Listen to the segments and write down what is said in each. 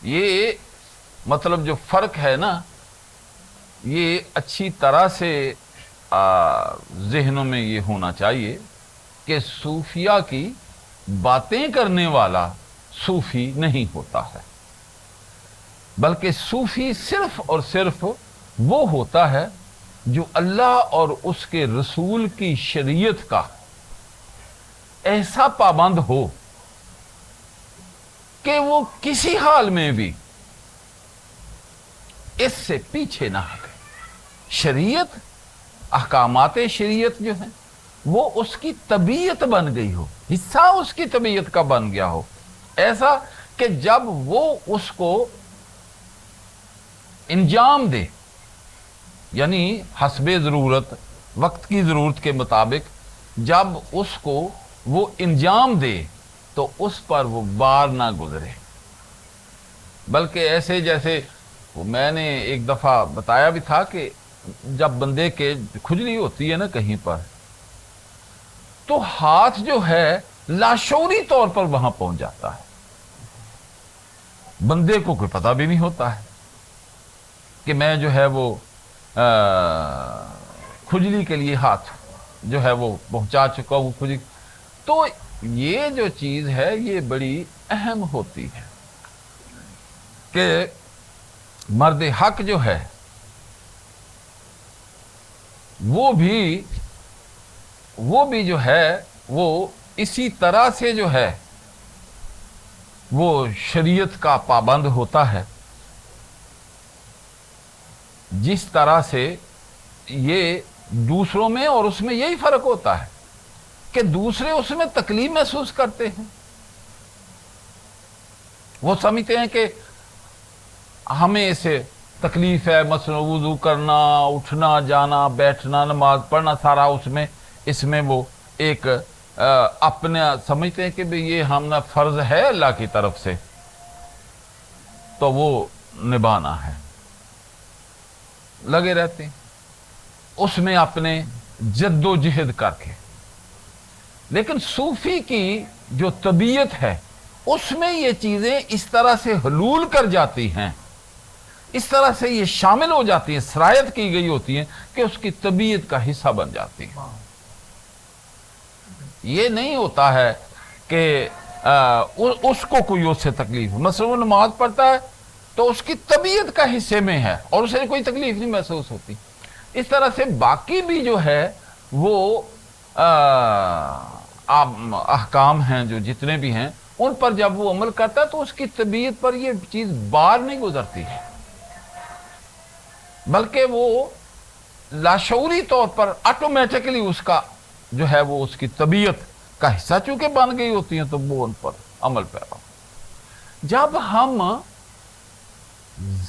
یہ مطلب جو فرق ہے نا، یہ اچھی طرح سے ذہنوں میں یہ ہونا چاہیے کہ صوفیہ کی باتیں کرنے والا صوفی نہیں ہوتا ہے، بلکہ صوفی صرف اور صرف وہ ہوتا ہے جو اللہ اور اس کے رسول کی شریعت کا ایسا پابند ہو کہ وہ کسی حال میں بھی اس سے پیچھے نہ ہٹے۔ شریعت، احکامات شریعت جو ہیں وہ اس کی طبیعت بن گئی ہو، حصہ اس کی طبیعت کا بن گیا ہو، ایسا کہ جب وہ اس کو انجام دے، یعنی حسب ضرورت، وقت کی ضرورت کے مطابق جب اس کو وہ انجام دے تو اس پر وہ بار نہ گزرے، بلکہ ایسے جیسے میں نے ایک دفعہ بتایا بھی تھا کہ جب بندے کے کھجلی ہوتی ہے نا کہیں پر، تو ہاتھ جو ہے لاشعوری طور پر وہاں پہنچ جاتا ہے، بندے کو کوئی پتہ بھی نہیں ہوتا ہے کہ میں جو ہے وہ کھجلی کے لیے ہاتھ جو ہے وہ پہنچا چکا ہوں کھجلی۔ تو یہ جو چیز ہے یہ بڑی اہم ہوتی ہے کہ مرد حق جو ہے وہ بھی جو ہے وہ اسی طرح سے جو ہے وہ شریعت کا پابند ہوتا ہے، جس طرح سے یہ دوسروں میں اور اس میں یہی فرق ہوتا ہے کہ دوسرے اس میں تکلیف محسوس کرتے ہیں، وہ سمجھتے ہیں کہ ہمیں اسے تکلیف ہے، مثلا وضو کرنا، اٹھنا جانا، بیٹھنا، نماز پڑھنا، سارا اس میں وہ ایک اپنے سمجھتے ہیں کہ یہ ہمنا فرض ہے اللہ کی طرف سے تو وہ نبھانا ہے، لگے رہتے ہیں اس میں اپنے جد و جہد کر کے۔ لیکن صوفی کی جو طبیعت ہے اس میں یہ چیزیں اس طرح سے حلول کر جاتی ہیں، اس طرح سے یہ شامل ہو جاتی ہیں، سرایت کی گئی ہوتی ہیں کہ اس کی طبیعت کا حصہ بن جاتی ہیں۔ یہ نہیں ہوتا ہے کہ اس کو کوئی اس سے تکلیف ہو، مثلا وہ نماز پڑھتا ہے تو اس کی طبیعت کا حصے میں ہے اور اسے کوئی تکلیف نہیں محسوس ہوتی۔ اس طرح سے باقی بھی جو ہے وہ احکام ہیں جو جتنے بھی ہیں ان پر جب وہ عمل کرتا ہے تو اس کی طبیعت پر یہ چیز بار نہیں گزرتی ہے، بلکہ وہ لاشعوری طور پر آٹومیٹکلی اس کا جو ہے وہ اس کی طبیعت کا حصہ چونکہ بن گئی ہوتی ہیں تو وہ ان پر عمل پیرا۔ جب ہم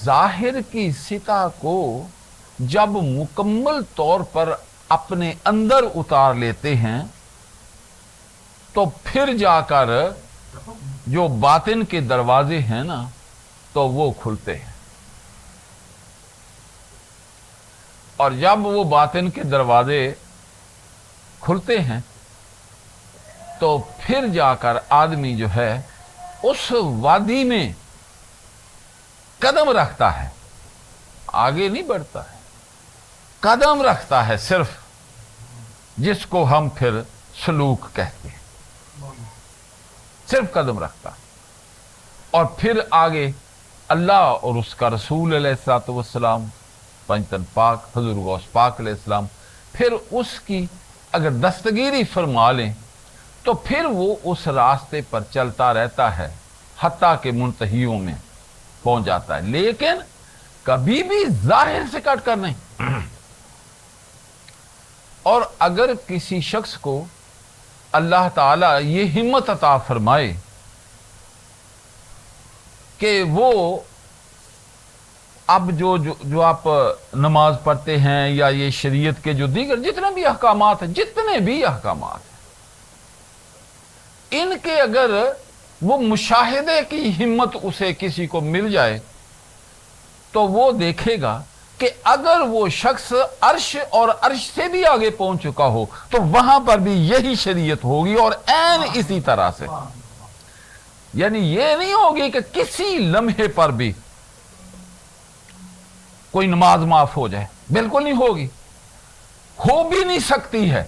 ظاہر کی سطح کو جب مکمل طور پر اپنے اندر اتار لیتے ہیں تو پھر جا کر جو باطن کے دروازے ہیں نا تو وہ کھلتے ہیں، اور جب وہ باطن کے دروازے کھلتے ہیں تو پھر جا کر آدمی جو ہے اس وادی میں قدم رکھتا ہے، آگے نہیں بڑھتا ہے، قدم رکھتا ہے صرف، جس کو ہم پھر سلوک کہتے ہیں، صرف قدم رکھتا ہے، اور پھر آگے اللہ اور اس کا رسول علیہ الصلوۃ والسلام، پنجتن پاک حضور غوث پاک علیہ السلام پھر اس کی اگر دستگیری فرما لیں تو پھر وہ اس راستے پر چلتا رہتا ہے حتیٰ کہ منتہیوں میں پہنچ جاتا ہے، لیکن کبھی بھی ظاہر سے کٹ کر نہیں۔ اور اگر کسی شخص کو اللہ تعالیٰ یہ ہمت عطا فرمائے کہ وہ اب جو آپ نماز پڑھتے ہیں یا یہ شریعت کے جو دیگر جتنے بھی احکامات ہیں ان کے اگر وہ مشاہدے کی ہمت اسے کسی کو مل جائے تو وہ دیکھے گا کہ اگر وہ شخص عرش اور عرش سے بھی آگے پہنچ چکا ہو تو وہاں پر بھی یہی شریعت ہوگی اور عین اسی طرح سے۔ यानी ये नहीं होगी कि किसी लम्हे पर भी कोई नमाज माफ हो जाए, बिल्कुल नहीं होगी, हो भी नहीं सकती है,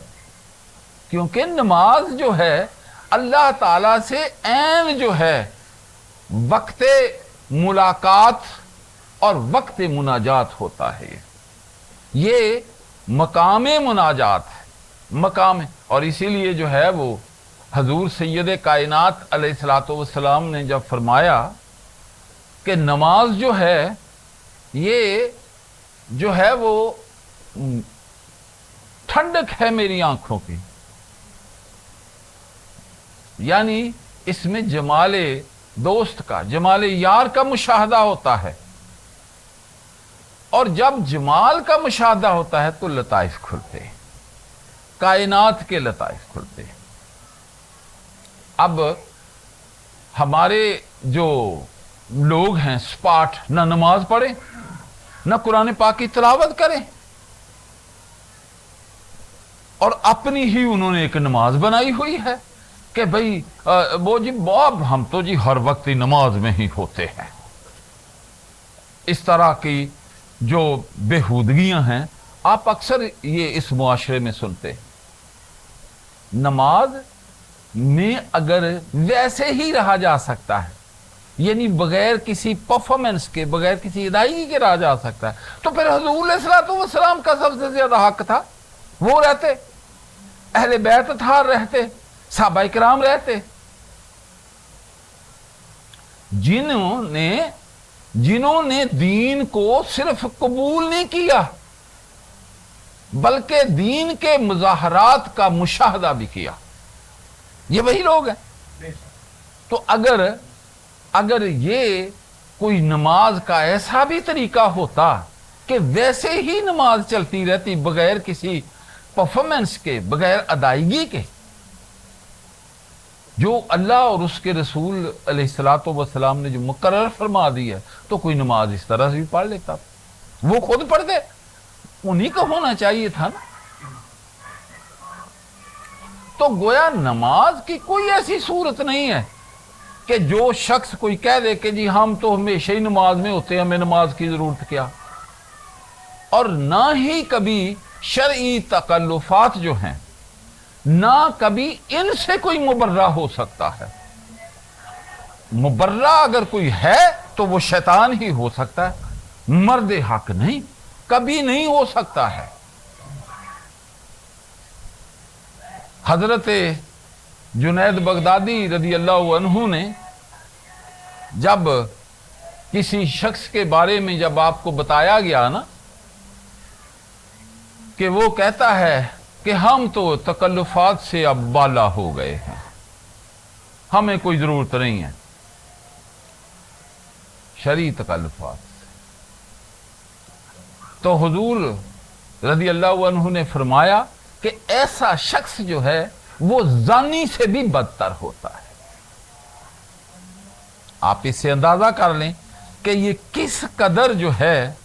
क्योंकि नमाज जो है अल्लाह ताला से ऐन जो है वक्त मुलाकात और वक्त मुनाजात होता है। ये मकाम मुनाजात है, मकाम, और इसीलिए जो है वो हजूर सैयद कायनात अलैहिस्सलातु वस्सलाम ने जब फरमाया कि नमाज जो है ये जो है वो ठंडक है मेरी आंखों की, यानी इसमें जमाले दोस्त का, जमाले यार का मुशाहदा होता है, और जब जमाल का मुशाहदा होता है तो लताइफ खुलते हैं, कायनात के लताइफ खुलते हैं। अब हमारे जो लोग हैं स्पाट, ना नमाज पढ़े ना कुरान पाक की तिलावत करें, और अपनी ही उन्होंने एक नमाज बनाई हुई है कि भाई वो जी बाब हम तो जी हर वक्त ही नमाज में ही होते हैं। इस तरह की जो बेहूदगियां हैं आप अक्सर ये इस मुआशरे में सुनते हैं। नमाज में अगर वैसे ही रहा जा सकता है, यानी बगैर किसी परफॉर्मेंस के, बगैर किसी अदायगी के रहा जा सकता है, तो फिर हुजूर सल्लल्लाहु अलैहि वसल्लम का सबसे ज्यादा हक था, वो रहते, अहले बैत था रहते, सहाबा इकराम रहते, जिन्होंने दीन को सिर्फ कबूल नहीं किया बल्कि दीन के मुजाहरात का मुशाहदा भी किया, ये वही लोग हैं। तो अगर ये कोई नमाज का ऐसा भी तरीका होता कि वैसे ही नमाज चलती रहती बगैर किसी परफॉर्मेंस के, बगैर अदायगी के, जो अल्लाह और उसके रसूल अलैहिस्सलातु वस्सलाम ने जो मुकर्रर फरमा दी है, तो कोई नमाज इस तरह से भी पढ़ लेता, वो खुद पढ़ते, उन्हीं का होना चाहिए था ना। तो गोया नमाज की कोई ऐसी सूरत नहीं है कि जो शख्स कोई कह दे कि जी हम तो हमेशा ही नमाज में होते हैं, हमें नमाज की जरूरत क्या। और ना ही कभी शरई तकल्लुफात जो हैं, ना कभी इनसे कोई मुबर्रा हो सकता है। मुबर्रा अगर कोई है तो वो शैतान ही हो सकता है, मर्द हक नहीं, कभी नहीं हो सकता है। हजरत जुनैद बगदादी रदी अल्लाह अन्हु ने जब किसी शख्स के बारे में जब आपको बताया गया ना कि वो कहता है कि हम तो तकल्लुफात से अब बाला हो गए हैं, हमें कोई जरूरत नहीं है शरई तकल्लुफात से, तो हुजूर रज़ी अल्लाहु अन्हु ने फरमाया कि ऐसा शख्स जो है वो जानी से भी बदतर होता है। आप इससे अंदाजा कर लें कि ये किस कदर जो है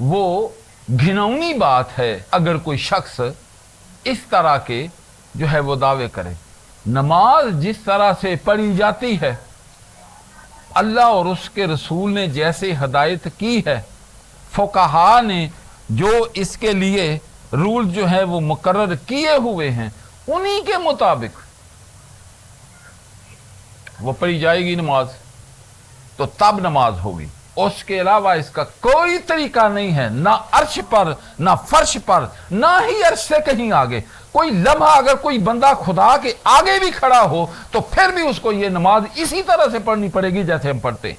वो घिनौनी बात है अगर कोई शख्स इस तरह के जो है वो दावे करे। नमाज जिस तरह से पढ़ी जाती है, अल्लाह और उसके रसूल ने जैसे हदायत की है, फुक़हा ने जो इसके लिए रूल जो है वो मुकर्रर किए हुए हैं, उन्हीं के मुताबिक वो पढ़ी जाएगी नमाज, तो तब नमाज होगी। उसके अलावा इसका कोई तरीका नहीं है, ना अर्श पर, ना फर्श पर, ना ही अर्श से कहीं आगे। कोई लम्हा अगर कोई बंदा खुदा के आगे भी खड़ा हो तो फिर भी उसको ये नमाज इसी तरह से पढ़नी पड़ेगी जैसे हम पढ़ते हैं।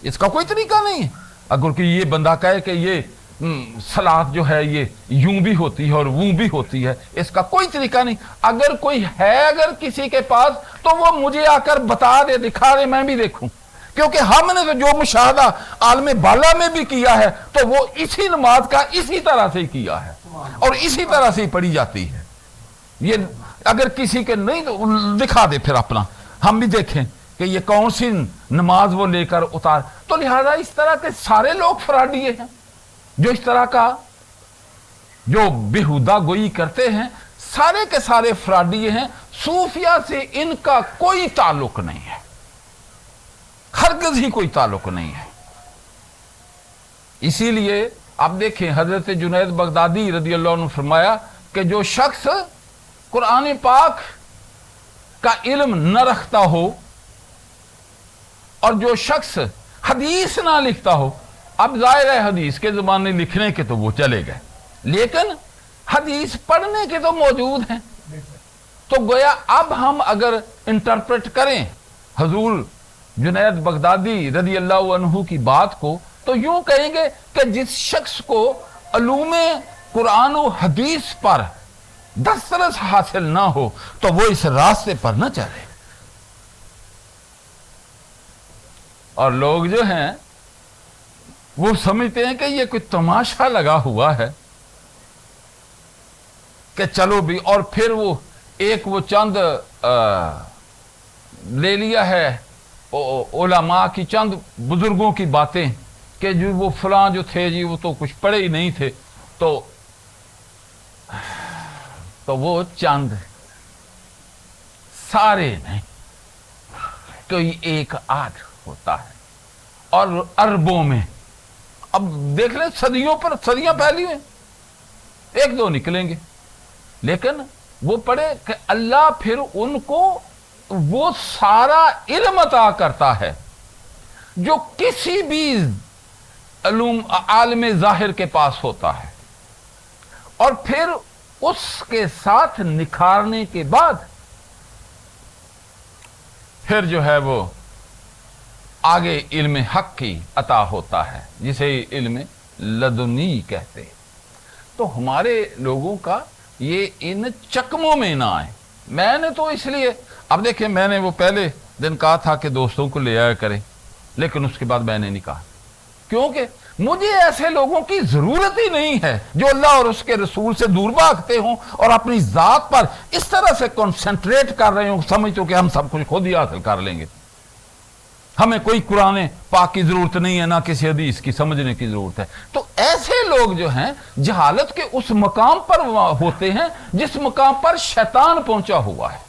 इसका कोई तरीका नहीं है। अगर कोई ये बंदा कहे कि ये सलात जो है ये यूं भी होती है और वो भी होती है, इसका कोई तरीका नहीं। अगर कोई है अगर किसी के पास तो वो मुझे आकर बता दे, दिखा दे, मैं भी देखूं। क्योंकि हमने तो जो मुशाहदा आलम बाला में भी किया है तो वो इसी नमाज का इसी तरह से किया है और इसी तरह से ही पढ़ी जाती है। ये अगर किसी के नहीं तो दिखा दे फिर अपना, हम भी देखें कि ये कौन सी नमाज वो लेकर उतार। तो लिहाजा इस तरह के सारे लोग फराडिये हैं जो इस तरह का जो बेहुदा गोई करते हैं, सारे के सारे फराडिये हैं। सूफिया से इनका कोई ताल्लुक नहीं है, हरगिज़ ही कोई ताल्लुक नहीं है। इसीलिए आप देखें हजरत जुनैद बगदादी रदियल्लाहु अन्हु फरमाया कि जो शख्स कुरान पाक का इल्म न रखता हो और जो शख्स हदीस ना लिखता हो, अब जाहिर है हदीस के ज़माने लिखने के तो वो चले गए, लेकिन हदीस पढ़ने के तो मौजूद हैं। तो गोया अब हम अगर इंटरप्रेट करें हजूर जुनैद बगदादी रदियल्लाहु अन्हु की बात को, तो यूं कहेंगे कि जिस शख्स को अलूमे कुरान और हदीस पर दस्तरस हासिल ना हो तो वो इस रास्ते पर न चले। और लोग जो हैं वो समझते हैं कि ये कोई तमाशा लगा हुआ है कि चलो भी, और फिर वो एक वो चंद ले लिया है उलमा की, चंद बुजुर्गों की बातें कि जो वो फलां जो थे जी वो तो कुछ पढ़े ही नहीं थे, तो वो चंद, सारे नहीं, कोई एक आध होता है। और अरबों में अब देख लें, सदियों पर सदियां फैली हुई, एक दो निकलेंगे, लेकिन वो पढ़े कि अल्लाह फिर उनको वो सारा इल्म अता करता है जो किसी भी आलिम ज़ाहिर के पास होता है, और फिर उसके साथ निखारने के बाद फिर जो है वो आगे इल्म हक की अता होता है, जिसे इल्म लदुनी कहते हैं। तो हमारे लोगों का ये इन चकमों में ना आए। मैंने तो इसलिए, अब देखिए, मैंने वो पहले दिन कहा था कि दोस्तों को ले आया करें, लेकिन उसके बाद मैंने नहीं कहा, क्योंकि मुझे ऐसे लोगों की जरूरत ही नहीं है जो अल्लाह और उसके रसूल से दूर भागते हों और अपनी जात पर इस तरह से कंसंट्रेट कर रहे हो, समझते हो कि हम सब कुछ खुद ही हासिल कर लेंगे, हमें कोई कुरान पाक की जरूरत नहीं है, ना किसी हदीस की समझने की जरूरत है। तो ऐसे लोग जो हैं जहालत के उस मकाम पर होते हैं जिस मकाम पर शैतान पहुंचा हुआ है।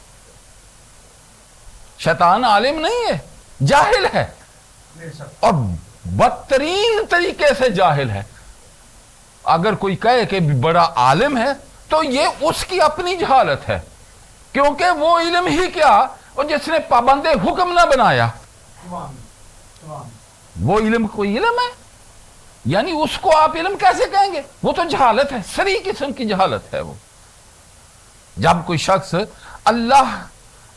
शैतान आलिम नहीं है, जाहिल है, और बदतरीन तरीके से जाहिल है। अगर कोई कहे कि बड़ा आलिम है तो ये उसकी अपनी जहालत है, क्योंकि वो इल्म ही क्या, और जिसने पाबंदे हुक्म ना बनाया वो इल्म कोई इल्म है? यानी उसको आप इल्म कैसे कहेंगे? वो तो जहालत है, सरी किस्म की जहालत है वो। जब कोई शख्स अल्लाह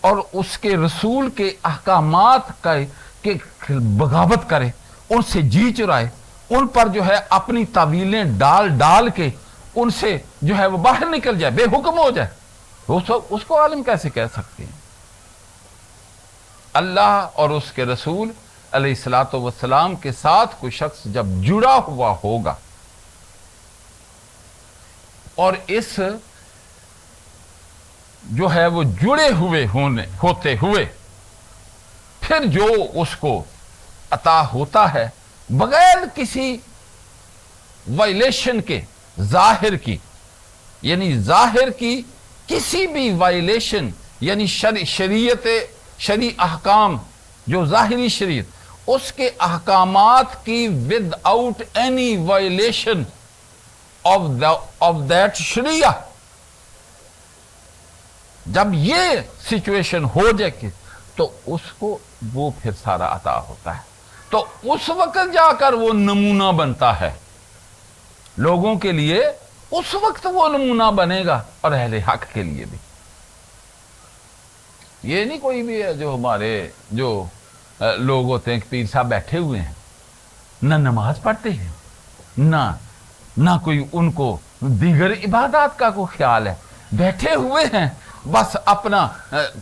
और उसके रसूल के अहकामात के बगावत करे, उनसे जी चुराए, उन पर जो है अपनी तावीलें डाल डाल के उनसे जो है वो बाहर निकल जाए, बेहुक्म हो जाए, उसको आलिम कैसे कह सकते हैं? अल्लाह और उसके रसूल अलैहिस्सलातु वस्सलाम के साथ कोई शख्स जब जुड़ा हुआ होगा और इस जो है वो जुड़े हुए होते हुए फिर जो उसको अता होता है बगैर किसी वायलेशन के, जाहिर की, यानी जाहिर की किसी भी वायलेशन, यानी शरी अहकाम जो जाहिरी शरीयत, उसके अहकामात की without any violation of that शरिया, जब ये सिचुएशन हो जाए तो उसको वो फिर सारा अता होता है। तो उस वक्त जाकर वो नमूना बनता है लोगों के लिए, उस वक्त वो नमूना बनेगा, और अहले हक के लिए भी। ये नहीं कोई भी है जो हमारे जो लोग होते हैं, पीर साहब बैठे हुए हैं, ना नमाज पढ़ते हैं, ना कोई उनको दीगर इबादत का कोई ख्याल है, बैठे हुए हैं बस अपना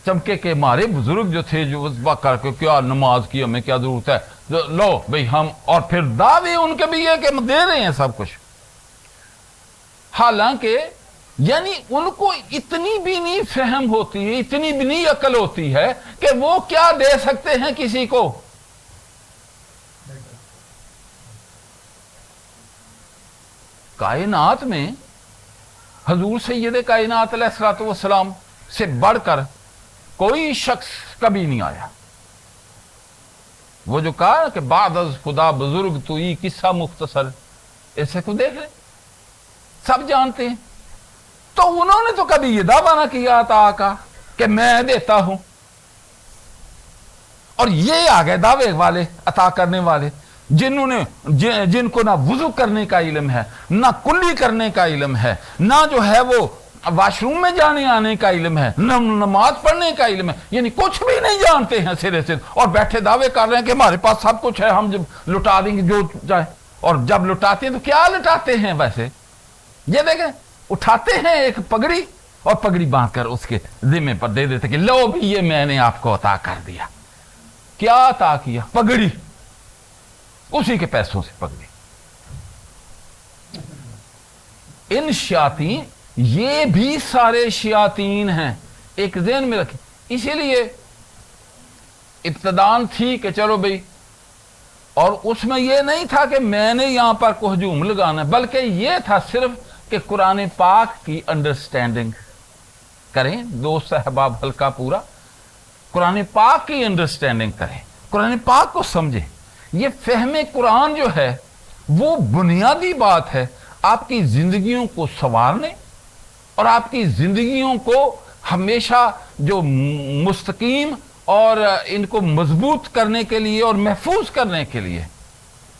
चमके के मारे। बुजुर्ग जो थे जो वक्त करके क्या नमाज की हमें क्या जरूरत है, लो भाई हम, और फिर दावे उनके भी ये कि हम दे रहे हैं सब कुछ, हालांकि यानी उनको इतनी भी नहीं फहम होती है, इतनी भी नहीं अकल होती है कि वो क्या दे सकते हैं किसी को। कायनात में हजूर सैयद कायनात अलैहिस्सलातु वस्सलाम से बढ़कर कोई शख्स कभी नहीं आया। वो जो कहा कि बाद अज खुदा बुजुर्ग तो ये किस्सा मुख्तसर, ऐसे को देख ले, सब जानते हैं। तो उन्होंने तो कभी ये दावा ना किया था का कि मैं देता हूं, और ये आ गए दावे वाले, अता करने वाले, जिनको ना वुजू करने का इल्म है, ना कुल्ली करने का इल्म है, ना जो है वो वॉशरूम में जाने आने का इल्म है, न नमाज पढ़ने का इल्म है, यानी कुछ भी नहीं जानते हैं सिरे से, और बैठे दावे कर रहे हैं कि हमारे पास सब कुछ है, हम जब लुटा देंगे जो चाहे। और जब लुटाते हैं तो क्या लुटाते हैं? वैसे ये देखें, उठाते हैं एक पगड़ी और पगड़ी बांध कर उसके जिम्मे पर दे देते कि लो भी ये मैंने आपको अता कर दिया। क्या अता किया? पगड़ी, उसी के पैसों से पगड़ी। इन शयातीन, ये भी सारे शयातीन हैं, एक ज़हन में रखें। इसीलिए इब्तदान थी कि चलो भाई, और उसमें यह नहीं था कि मैंने यहां पर को हजूम लगाना, बल्कि यह था सिर्फ कि कुरान पाक की अंडरस्टैंडिंग करें। दोस्त अहबाब हल्का पूरा कुरान पाक की अंडरस्टैंडिंग करें, कुरान पाक को समझें। ये फहमे कुरान जो है वो बुनियादी बात है आपकी जिंदगियों को संवारने और आपकी जिंदगियों को हमेशा जो मुस्तकीम और इनको मजबूत करने के लिए और महफूज करने के लिए।